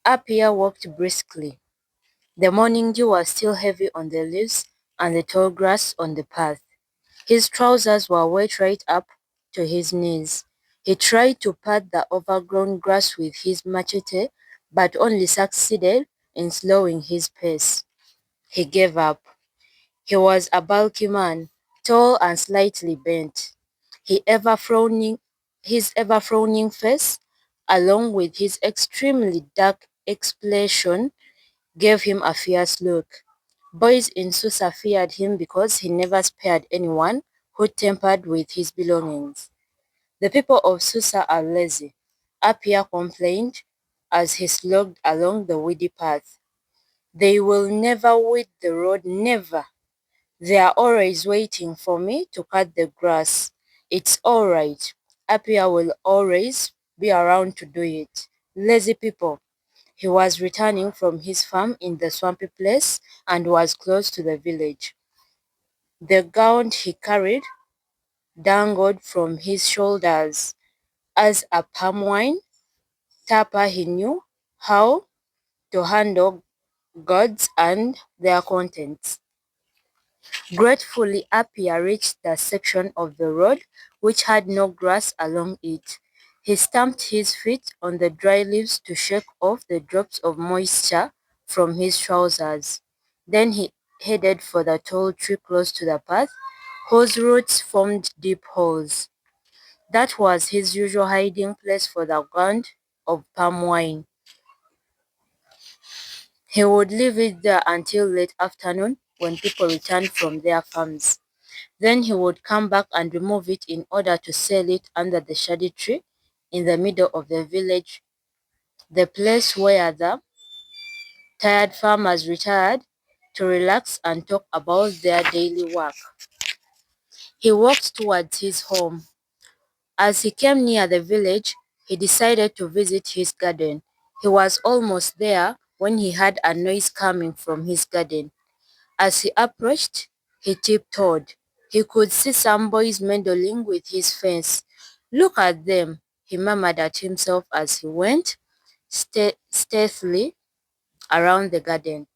Apia walked briskly. The morning dew was still heavy on the leaves and the tall grass on the path. His trousers were wet right up to his knees. He tried to pat the overgrown grass with his machete, but only succeeded in slowing his pace. He gave up. He was a bulky man, tall and slightly bent. He ever frowning, his ever-frowning face, along with his extremely dark expression, gave him a fierce look. Boys in Susa feared him because he never spared anyone who tampered with his belongings. The people of Susa are lazy, Apia complained as he slogged along the weedy path. They will never weed the road, never. They are always waiting for me to cut the grass. It's all right. Apia will always be around to do it. Lazy people. He was returning from his farm in the swampy place and was close to the village. The gown he carried dangled from his shoulders. As a palm wine tapper, he knew how to handle gods and their contents. Gratefully, Apia reached the section of the road which had no grass along it. He stamped his feet on the dry leaves to shake off the drops of moisture from his trousers. Then he headed for the tall tree close to the path, whose roots formed deep holes. That was his usual hiding place for the gland of palm wine. He would leave it there until late afternoon when people returned from their farms. Then he would come back and remove it in order to sell it under the shady tree in the middle of the village, the place where the tired farmers retired to relax and talk about their daily work. He walked towards his home. As he came near the village, he decided to visit his garden. He was almost there when he heard a noise coming from his garden. As he approached, he tiptoed. He could see some boys meddling with his fence. Look at them, he murmured at himself as he went stealthily around the garden.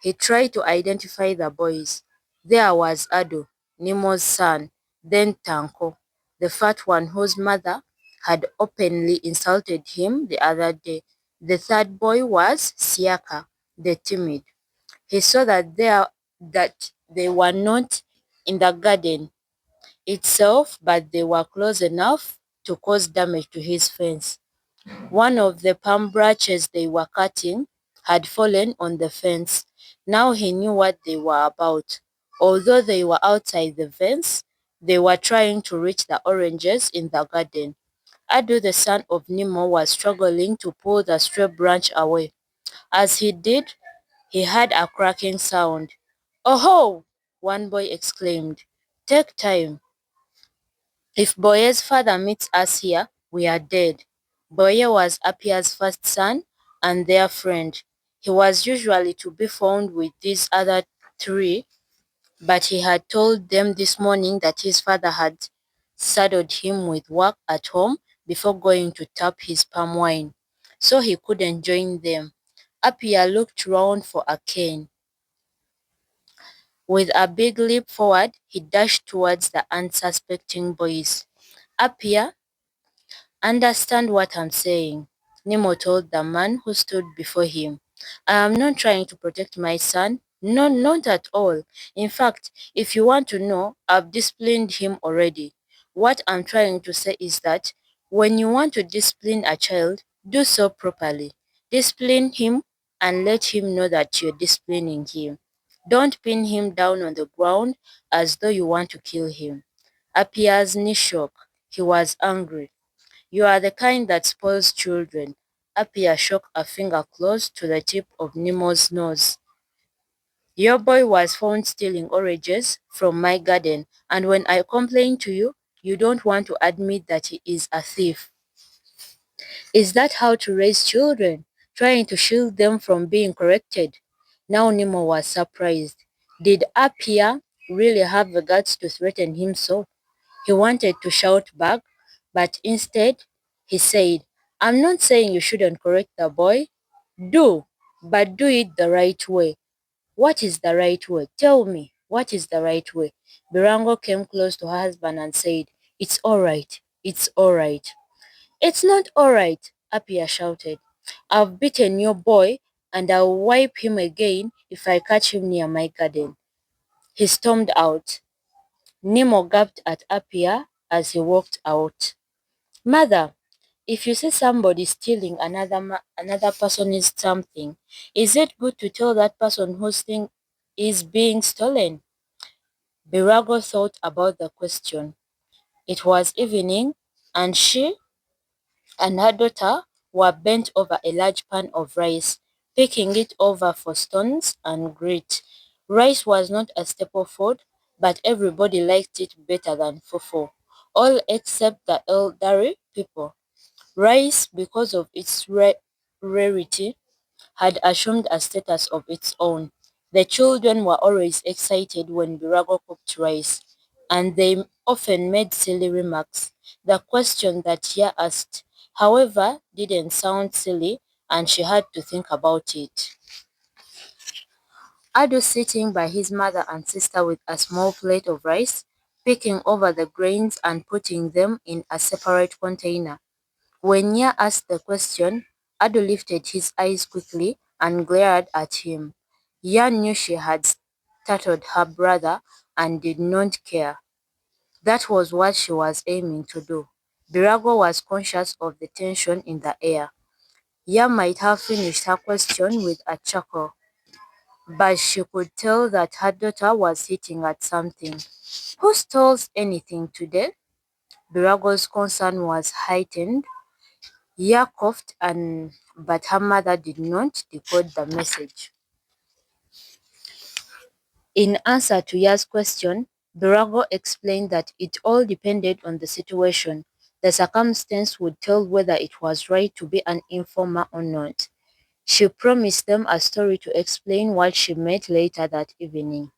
He tried to identify the boys. There was Ado, Nemo's son, then Tanko, the fat one whose mother had openly insulted him the other day. The third boy was Siaka, the timid. He saw that they were not in the garden itself, but they were close enough to cause damage to his fence. One of the palm branches they were cutting had fallen on the fence. Now he knew what they were about. Although they were outside the fence, they were trying to reach the oranges in the garden. Adu, the son of Nemo, was struggling to pull the stray branch away. As he did, he heard a cracking sound. "Oh-ho!" one boy exclaimed. "Take time. If Boye's father meets us here, we are dead." Boye was Apia's first son and their friend. He was usually to be found with these other three, but he had told them this morning that his father had saddled him with work at home before going to tap his palm wine, so he couldn't join them. Apia looked round for a cane. With a big leap forward, he dashed towards the unsuspecting boys. "Apia, understand what I'm saying," Nemo told the man who stood before him. "I am not trying to protect my son. No, not at all. In fact, if you want to know, I've disciplined him already. What I'm trying to say is that when you want to discipline a child, do so properly. Discipline him and let him know that you're disciplining him. Don't pin him down on the ground as though you want to kill him." Apia's knee shook. He was angry. "You are the kind that spoils children." Apia shook a finger close to the tip of Nemo's nose. "Your boy was found stealing oranges from my garden, and when I complain to you, you don't want to admit that he is a thief. Is that how to raise children? Trying to shield them from being corrected?" Now Nemo was surprised. Did Apia really have the guts to threaten him so? He wanted to shout back, but instead he said, "I'm not saying you shouldn't correct the boy. Do, but do it the right way. What is the right way? Tell me, what is the right way? Birango came close to her husband and said, It's alright, it's alright. It's not alright, Apia shouted. I've beaten your boy and I'll wipe him again if I catch him near my garden. He stormed out. Nemo gaped at Apia as he walked out. Mother, if you see somebody stealing another person's something, is it good to tell that person whose thing is being stolen? Birago thought about the question. It was evening, and she and her daughter were bent over a large pan of rice, picking it over for stones and grit. Rice was not a staple food, but everybody liked it better than fufu, all except the elderly people. Rice, because of its rarity, had assumed a status of its own. The children were always excited when Birago cooked rice, and they often made silly remarks. The question that Ya asked, however, didn't sound silly, and she had to think about it. Ado, sitting by his mother and sister with a small plate of rice, picking over the grains and putting them in a separate container. When Nya asked the question, Ado lifted his eyes quickly and glared at him. Yan knew she had startled her brother and did not care. That was what she was aiming to do. Birago was conscious of the tension in the air. Yan might have finished her question with a chuckle, but she could tell that her daughter was hitting at something. Who steals anything today? Birago's concern was heightened. Ya coughed, but her mother did not decode the message. In answer to Ya's question, Birago explained that it all depended on the situation. The circumstance would tell whether it was right to be an informer or not. She promised them a story to explain what she met later that evening.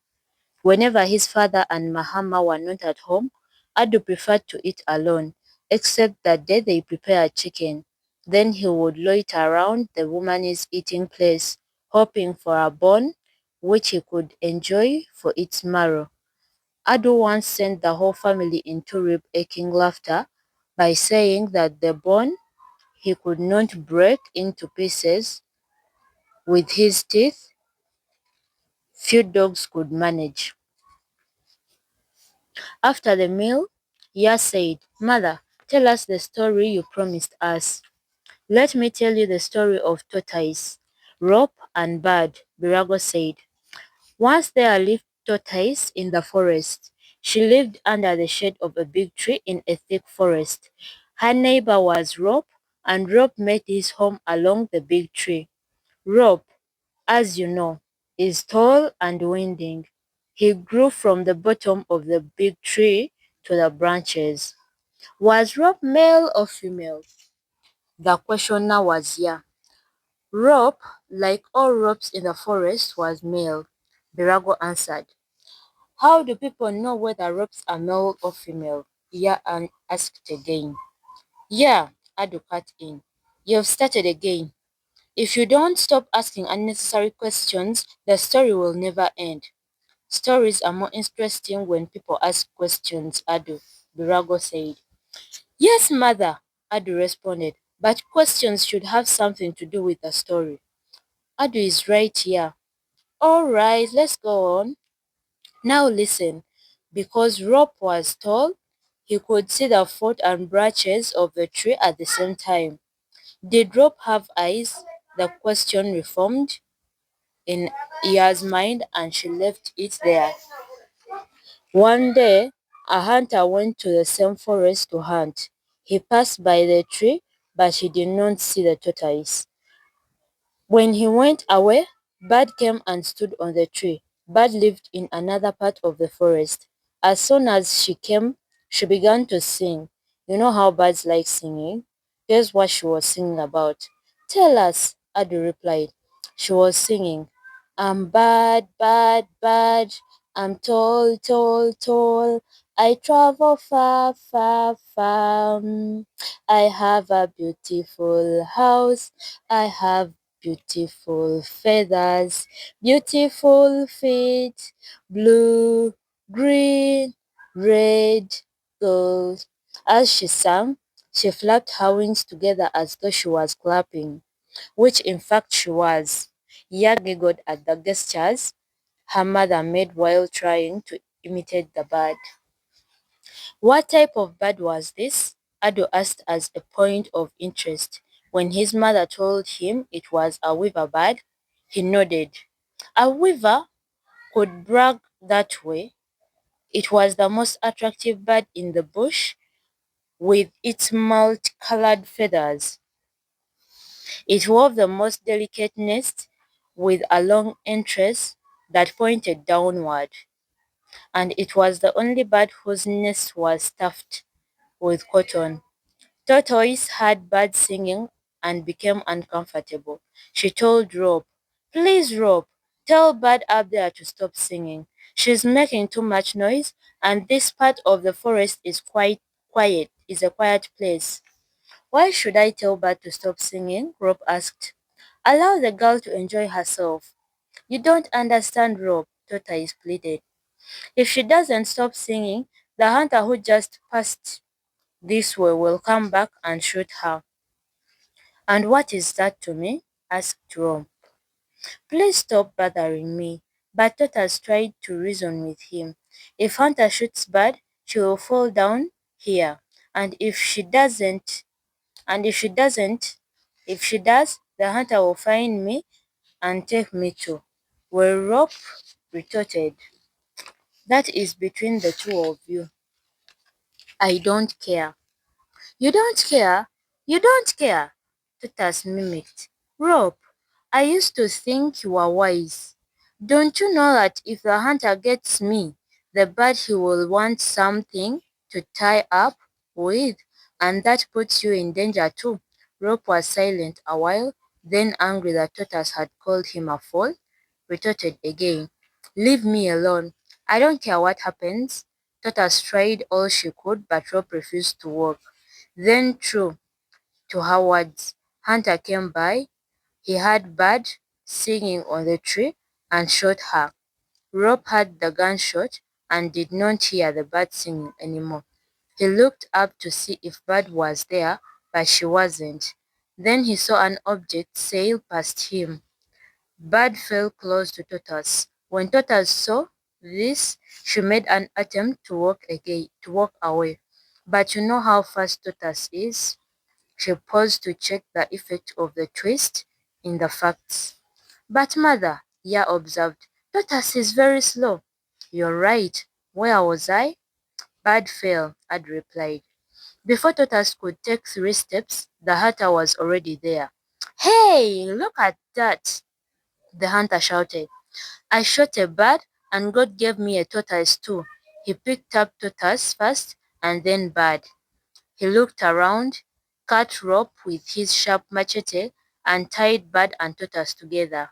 Whenever his father and Mahama were not at home, Adu preferred to eat alone, except that day they prepared chicken. Then he would loiter around the woman's eating place, hoping for a bone which he could enjoy for its marrow. Adu once sent the whole family into rib-aching laughter by saying that the bone he could not break into pieces with his teeth, few dogs could manage. After the meal, Ya said, Mother, tell us the story you promised us. Let me tell you the story of Tortoise, Rope, and Bird, Birago said. Once there lived Tortoise in the forest. She lived under the shade of a big tree in a thick forest. Her neighbor was Rope, and Rope made his home along the big tree. Rope, as you know, is tall and winding. He grew from the bottom of the big tree to the branches. Was Rope male or female? The questioner was yeah. Rope, like all ropes in the forest, was male. Birago answered. How do people know whether ropes are male or female? Ya asked again. Yeah, Adu cut in. You've started again. If you don't stop asking unnecessary questions, the story will never end. Stories are more interesting when people ask questions, Adu, Birago said. Yes, mother, Adu responded, but questions should have something to do with the story. Adu is right here. All right, let's go on. Now listen. Because Rope was tall, he could see the foot and branches of the tree at the same time. Did Rope have eyes? The question reformed in Iya's mind and she left it there. One day, a hunter went to the same forest to hunt. He passed by the tree, but he did not see the tortoise. When he went away, Bird came and stood on the tree. Bird lived in another part of the forest. As soon as she came, she began to sing. You know how birds like singing? Guess what she was singing about? Tell us, Adu replied. She was singing, I'm bad, bad, bad. I'm tall, tall, tall. I travel far, far, far. I have a beautiful house. I have beautiful feathers, beautiful feet, blue, green, red, gold. As she sang, she flapped her wings together as though she was clapping, which in fact she was. Ya giggled at the gestures her mother made while trying to imitate the bird. What type of bird was this? Ado asked as a point of interest. When his mother told him it was a weaver bird, he nodded. A weaver could brag that way. It was the most attractive bird in the bush with its multicolored feathers. It wove the most delicate nest with a long entrance that pointed downward, and it was the only bird whose nest was stuffed with cotton. Tortoise heard birds singing and became uncomfortable. She told Rob, "Please, Rob, tell Bird up there to stop singing. She's making too much noise, and this part of the forest is quite quiet, is a quiet place." "Why should I tell Bird to stop singing?" Rob asked. "Allow the girl to enjoy herself." "You don't understand, Rob," Tortoise pleaded. "If she doesn't stop singing, the hunter who just passed this way will come back and shoot her." "And what is that to me?" asked Rob. "Please stop bothering me." But Tortoise tried to reason with him. "If Hunter shoots Bird, she will fall down here. And and if she does, the hunter will find me and take me too." Well, Rob retorted, "That is between the two of you. I don't care." "You don't care? You don't care?" Tutas mimicked. "Rob, I used to think you were wise. Don't you know that if the hunter gets me, the bird he will want something to tie up with, and that puts you in danger too?" Rob was silent a while, then angry that Tutas had called him a fool, retorted again. "Leave me alone. I don't care what happens." Tutas tried all she could, but Rob refused to work. Then true to her words, Hunter came by. He heard Bird singing on the tree and shot her. Rob heard the gunshot and did not hear the bird singing anymore. He looked up to see if Bird was there, but she wasn't. Then he saw an object sail past him. Bird fell close to Tortoise. When Tortoise saw this, she made an attempt to walk away. But you know how fast Tortoise is. She paused to check the effect of the twist in the facts. "But mother," Ya observed, "Tortoise is very slow." "You're right. Where was I?" "Bird fell," Ad replied. Before Tortoise could take 3 steps, the hunter was already there. "Hey, look at that!" the hunter shouted. "I shot a bird, and God gave me a tortoise too." He picked up Tortoise first and then Bird. He looked around, cut rope with his sharp machete, and tied Bird and Tortoise together.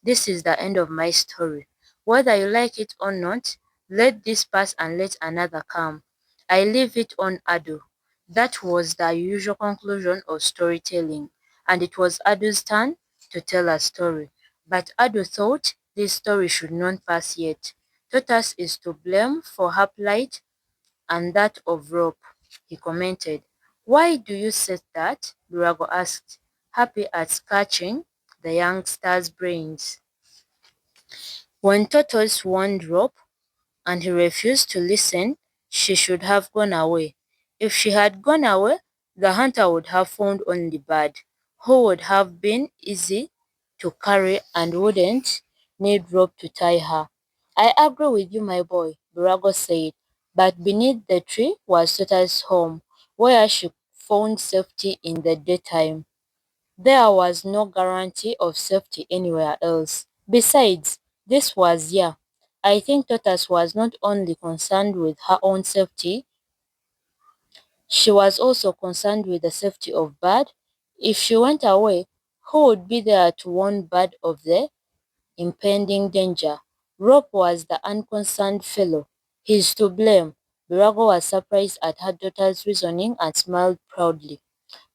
"This is the end of my story. Whether you like it or not, let this pass and let another come. I leave it on Ado." That was the usual conclusion of storytelling, and it was Ado's turn to tell a story. But Ado thought this story should not pass yet. Tortoise is to blame for her plight and that of Rope, he commented. "Why do you say that?" Lurago asked, happy at scratching the youngster's brains. When Tortoise warned Rope and he refused to listen, she should have gone away. If she had gone away, the hunter would have found only Bird, who would have been easy to carry and wouldn't need Rope to tie her. "I agree with you, my boy," Burago said, but beneath the tree was Tortoise's home, where she found safety in the daytime. There was no guarantee of safety anywhere else. Besides, this was yeah. I think Tortoise was not only concerned with her own safety, she was also concerned with the safety of Bird. If she went away, who would be there to warn Bird of the impending danger? Rope was the unconcerned fellow. He's to blame. Birago was surprised at her daughter's reasoning and smiled proudly.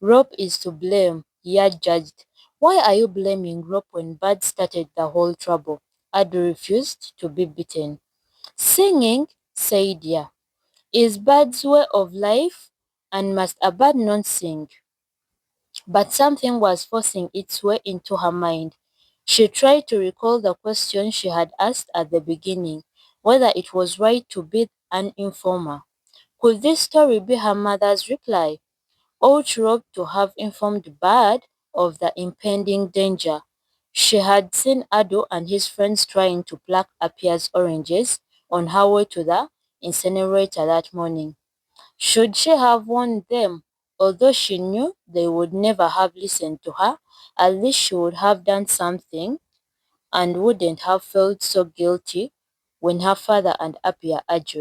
"Rope is to blame," he judged. Why are you blaming rope when Bud started the whole trouble? Adu refused to be beaten. Singing, said Ya, is Bud's way of life, and must a Bud not sing? But something was forcing its way into her mind. She tried to recall the question she had asked at the beginning, whether it was right to beat an informer. Could this story be her mother's reply? Ought Rob to have informed Bud of the impending danger? She had seen Ado and his friends trying to pluck Apia's oranges on her way to the incinerator that morning. Should she have warned them? Although she knew they would never have listened to her, at least she would have done something and wouldn't have felt so guilty when her father and Apia argued.